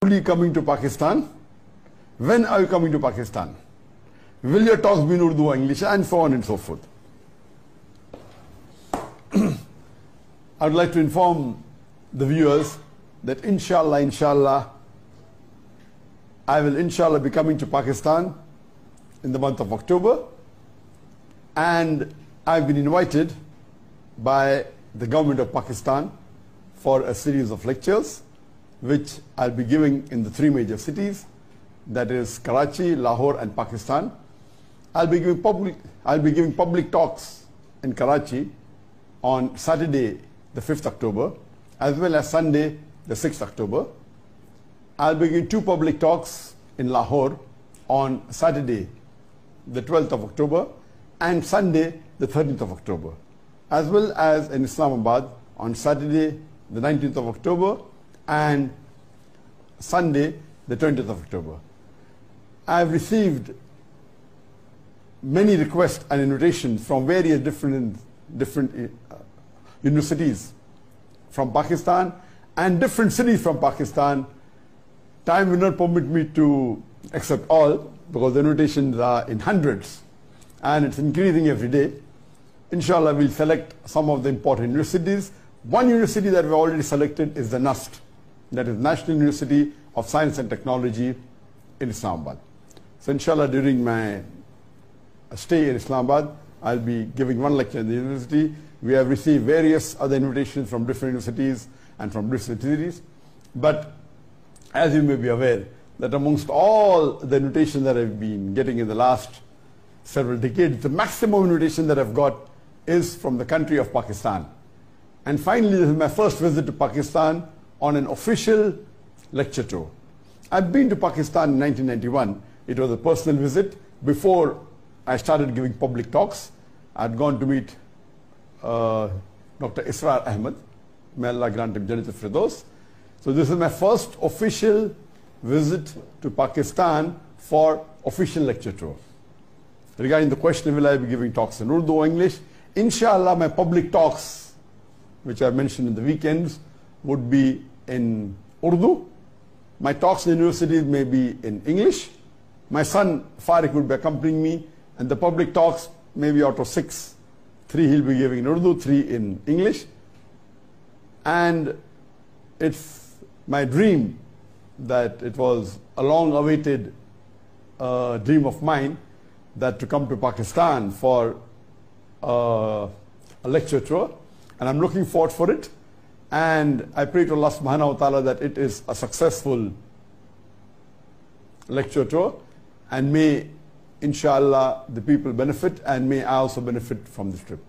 Coming to Pakistan? When are you coming to Pakistan? Will your talks be in Urdu or English? And so on and so forth. I would like to inform the viewers that inshallah, I will inshallah be coming to Pakistan in the month of October, and I've been invited by the government of Pakistan for a series of lectures which I'll be giving in the three major cities, that is Karachi, Lahore and Pakistan. I'll be giving public talks in Karachi on Saturday the 5th October as well as Sunday the 6th October. I'll be giving two public talks in Lahore on Saturday the 12th of October and Sunday the 13th of October, as well as in Islamabad on Saturday the 19th of October and Sunday the 20th of October. I have received many requests and invitations from various different universities from Pakistan and different cities from Pakistan. Time will not permit me to accept all because the invitations are in hundreds and it's increasing every day. Inshallah, we'll select some of the important universities. One university that we've already selected is the NUST, that is National University of Science and Technology in Islamabad. So inshallah, during my stay in Islamabad, I'll be giving one lecture in the university. We have received various other invitations from different universities and from different cities. But as you may be aware, that amongst all the invitations that I've been getting in the last several decades, the maximum invitation that I've got is from the country of Pakistan. And finally, this is my first visit to Pakistan on an official lecture tour. I've been to Pakistan in 1991. It was a personal visit. Before I started giving public talks, I'd gone to meet Dr. Israr Ahmed. May Allah grant him Jannat al-Firdaus. So this is my first official visit to Pakistan for official lecture tour. Regarding the question, will I be giving talks in Urdu or English? Inshallah, my public talks, which I mentioned in the weekends, would be in Urdu. My talks in universities may be in English. My son Farik will be accompanying me, and the public talks, maybe out of 6, 3 he'll be giving in Urdu, 3 in English. And it's my dream that it was a long-awaited dream of mine that to come to Pakistan for a lecture tour, and I'm looking forward for it. And I pray to Allah subhanahu wa ta'ala that it is a successful lecture tour, and may inshallah the people benefit, and may I also benefit from this trip.